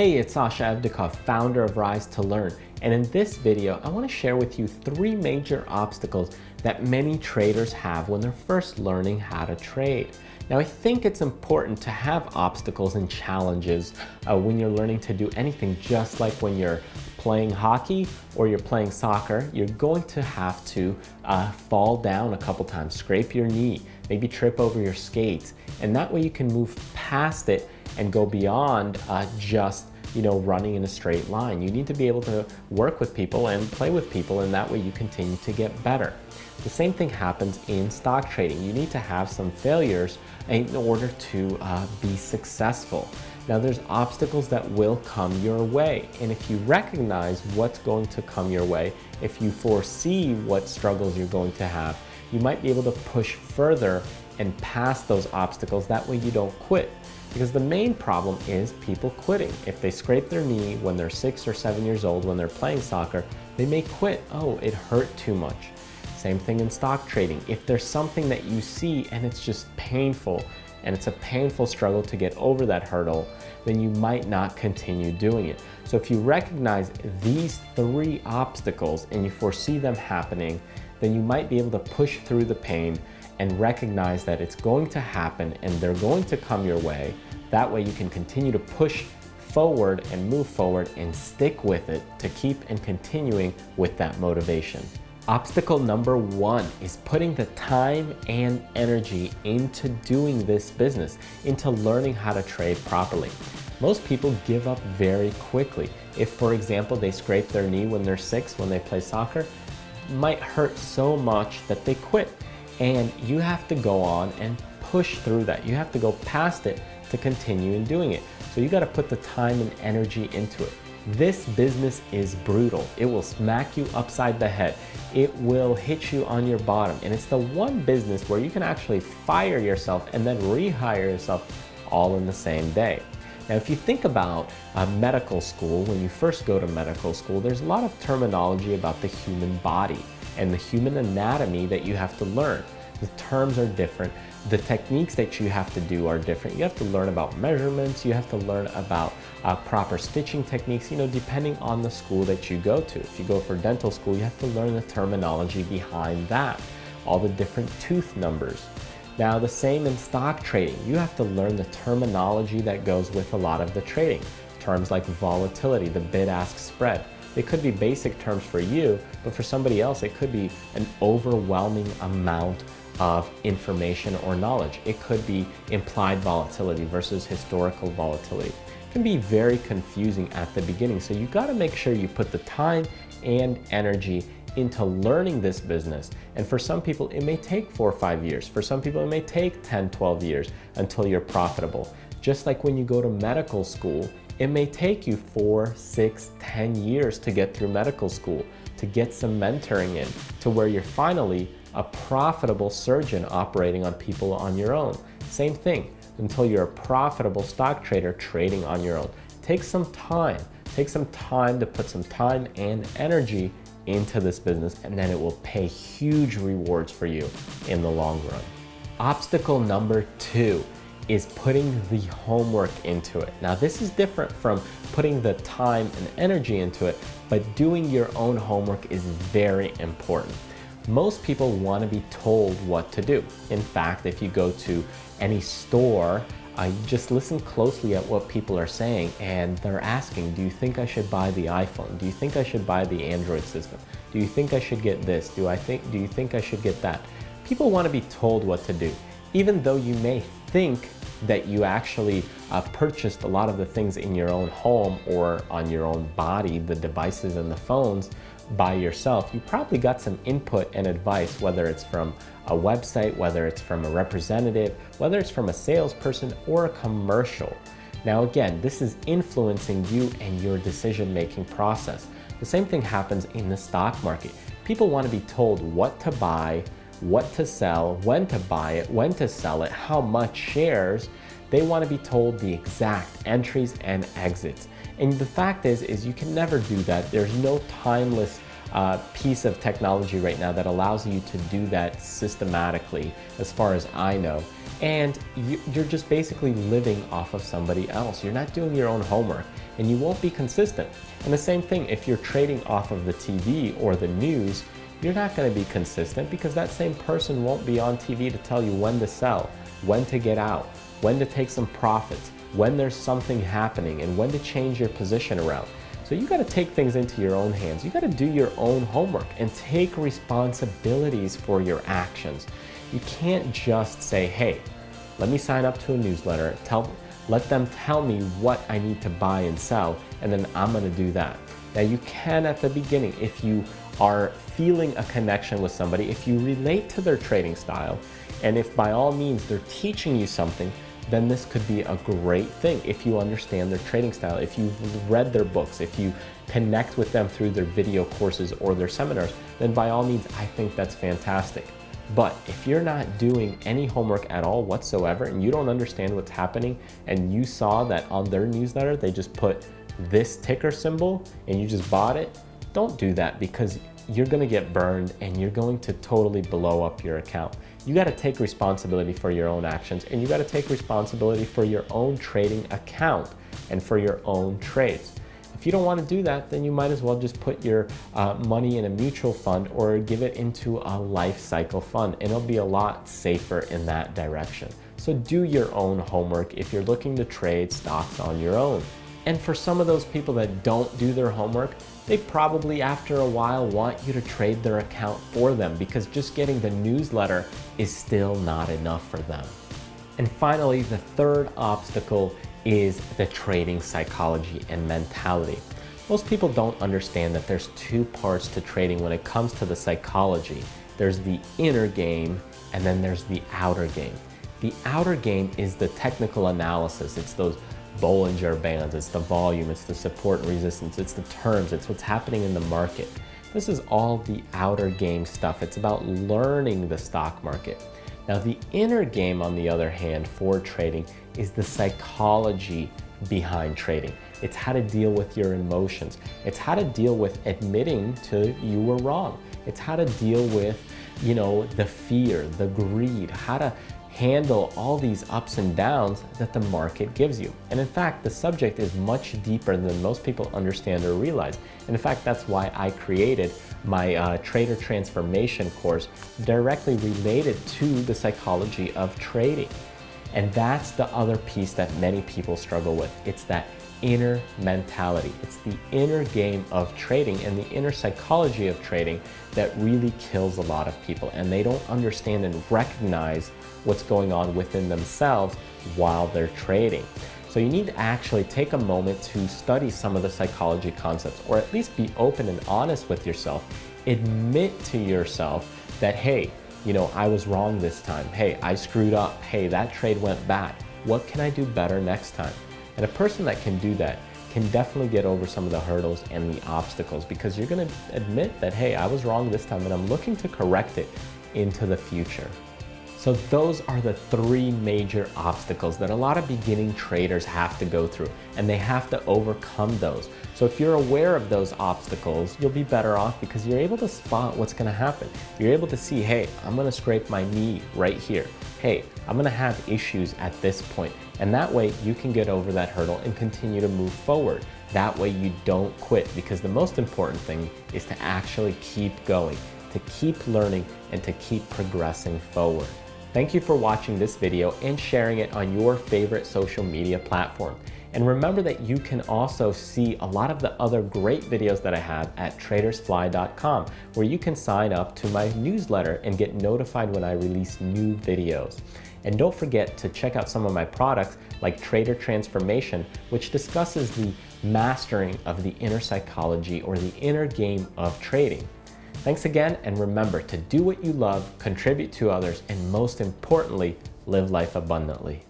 Hey, it's Sasha Evdokov, founder of Rise to Learn. And in this video, I want to share with you 3 major obstacles that many traders have when they're first learning how to trade. Now, I think it's important to have obstacles and challenges when you're learning to do anything, just like when you're playing hockey or you're playing soccer. You're going to have to fall down a couple times, scrape your knee, maybe trip over your skates, and that way you can move past it and go beyond just running in a straight line. You need to be able to work with people and play with people, and that way you continue to get better. The same thing happens in stock trading. You need to have some failures in order to be successful. Now, there's obstacles that will come your way, and if you recognize what's going to come your way, if you foresee what struggles you're going to have, you might be able to push further and past those obstacles. That way you don't quit. Because the main problem is people quitting. If they scrape their knee when they're 6 or 7 years old when they're playing soccer, they may quit. Oh, it hurt too much. Same thing in stock trading. If there's something that you see and it's just painful, and it's a painful struggle to get over that hurdle, then you might not continue doing it. So if you recognize these 3 obstacles and you foresee them happening, then you might be able to push through the pain and recognize that it's going to happen and they're going to come your way. That way you can continue to push forward and move forward and stick with it to keep and continuing with that motivation. Obstacle number 1 is putting the time and energy into doing this business, into learning how to trade properly. Most people give up very quickly. If, for example, they scrape their knee when they're 6 when they play soccer, it might hurt so much that they quit. And you have to go on and push through that. You have to go past it to continue in doing it. So you got to put the time and energy into it. This business is brutal. It will smack you upside the head. It will hit you on your bottom. And it's the one business where you can actually fire yourself and then rehire yourself all in the same day. Now, if you think about medical school, when you first go to medical school, there's a lot of terminology about the human body and the human anatomy that you have to learn. The terms are different. The techniques that you have to do are different. You have to learn about measurements. You have to learn about proper stitching techniques, depending on the school that you go to. If you go for dental school, you have to learn the terminology behind that, all the different tooth numbers. Now, the same in stock trading. You have to learn the terminology that goes with a lot of the trading. Terms like volatility, the bid-ask spread. They could be basic terms for you, but for somebody else, it could be an overwhelming amount of information or knowledge. It could be implied volatility versus historical volatility. It can be very confusing at the beginning. So you got to make sure you put the time and energy into learning this business. And for some people, it may take 4 or 5 years. For some people, it may take 10, 12 years until you're profitable. Just like when you go to medical school, it may take you 4, 6, 10 years to get through medical school, to get some mentoring in, to where you're finally a profitable surgeon operating on people on your own. Same thing, until you're a profitable stock trader trading on your own. Take some time to put some time and energy into this business, and then it will pay huge rewards for you in the long run. Obstacle number 2 is putting the homework into it. Now, this is different from putting the time and energy into it, but doing your own homework is very important. Most people want to be told what to do. In fact, if you go to any store, you just listen closely at what people are saying, and they're asking, do you think I should buy the iPhone? Do you think I should buy the Android system? Do you think I should get this? Do you think I should get that? People want to be told what to do. Even though you may think that you actually purchased a lot of the things in your own home or on your own body, the devices and the phones, by yourself, you probably got some input and advice, whether it's from a website, whether it's from a representative, whether it's from a salesperson or a commercial. Now again, this is influencing you and your decision-making process. The same thing happens in the stock market. People want to be told what to buy, what to sell, when to buy it, when to sell it, how much shares. They want to be told the exact entries and exits. And the fact is you can never do that. There's no timeless piece of technology right now that allows you to do that systematically, as far as I know. And you're just basically living off of somebody else. You're not doing your own homework, and you won't be consistent. And the same thing, if you're trading off of the TV or the news, you're not going to be consistent, because that same person won't be on TV to tell you when to sell, when to get out, when to take some profits, when there's something happening, and when to change your position around. So you got to take things into your own hands. You got to do your own homework and take responsibilities for your actions. You can't just say, hey, let me sign up to a newsletter, let them tell me what I need to buy and sell, and then I'm going to do that. Now you can at the beginning, if you are feeling a connection with somebody, if you relate to their trading style, and if by all means they're teaching you something, then this could be a great thing. If you understand their trading style, if you've read their books, if you connect with them through their video courses or their seminars, then by all means, I think that's fantastic. But if you're not doing any homework at all whatsoever, and you don't understand what's happening, and you saw that on their newsletter, they just put this ticker symbol and you just bought it, don't do that, because you're gonna get burned and you're going to totally blow up your account. You gotta take responsibility for your own actions, and you gotta take responsibility for your own trading account and for your own trades. If you don't want to do that, then you might as well just put your money in a mutual fund or give it into a life cycle fund, and it'll be a lot safer in that direction. So do your own homework if you're looking to trade stocks on your own. And for some of those people that don't do their homework, they probably after a while want you to trade their account for them, because just getting the newsletter is still not enough for them. And finally, the third obstacle is the trading psychology and mentality. Most people don't understand that there's two parts to trading when it comes to the psychology. There's the inner game, and then there's the outer game. The outer game is the technical analysis. It's those Bollinger Bands, it's the volume, it's the support and resistance, it's the terms, it's what's happening in the market. This is all the outer game stuff. It's about learning the stock market. Now, the inner game, on the other hand, for trading is the psychology behind trading. It's how to deal with your emotions. It's how to deal with admitting to you were wrong. It's how to deal with, the fear, the greed, how to handle all these ups and downs that the market gives you. And in fact, the subject is much deeper than most people understand or realize. And in fact, that's why I created my Trader Transformation course directly related to the psychology of trading. And that's the other piece that many people struggle with. It's that inner mentality. It's the inner game of trading and the inner psychology of trading that really kills a lot of people, and they don't understand and recognize what's going on within themselves while they're trading. So you need to actually take a moment to study some of the psychology concepts, or at least be open and honest with yourself. Admit to yourself that, hey, I was wrong this time. Hey, I screwed up. Hey, that trade went bad. What can I do better next time? And a person that can do that can definitely get over some of the hurdles and the obstacles, because you're going to admit that, hey, I was wrong this time and I'm looking to correct it into the future. So those are the three major obstacles that a lot of beginning traders have to go through, and they have to overcome those. So if you're aware of those obstacles, you'll be better off, because you're able to spot what's going to happen. You're able to see, hey, I'm going to scrape my knee right here. Hey, I'm going to have issues at this point. And that way you can get over that hurdle and continue to move forward. That way you don't quit, because the most important thing is to actually keep going, to keep learning, and to keep progressing forward. Thank you for watching this video and sharing it on your favorite social media platform. And remember that you can also see a lot of the other great videos that I have at TRADERSFLY.com, where you can sign up to my newsletter and get notified when I release new videos. And don't forget to check out some of my products like Trader Transformation, which discusses the mastering of the inner psychology or the inner game of trading. Thanks again, and remember to do what you love, contribute to others, and most importantly, live life abundantly.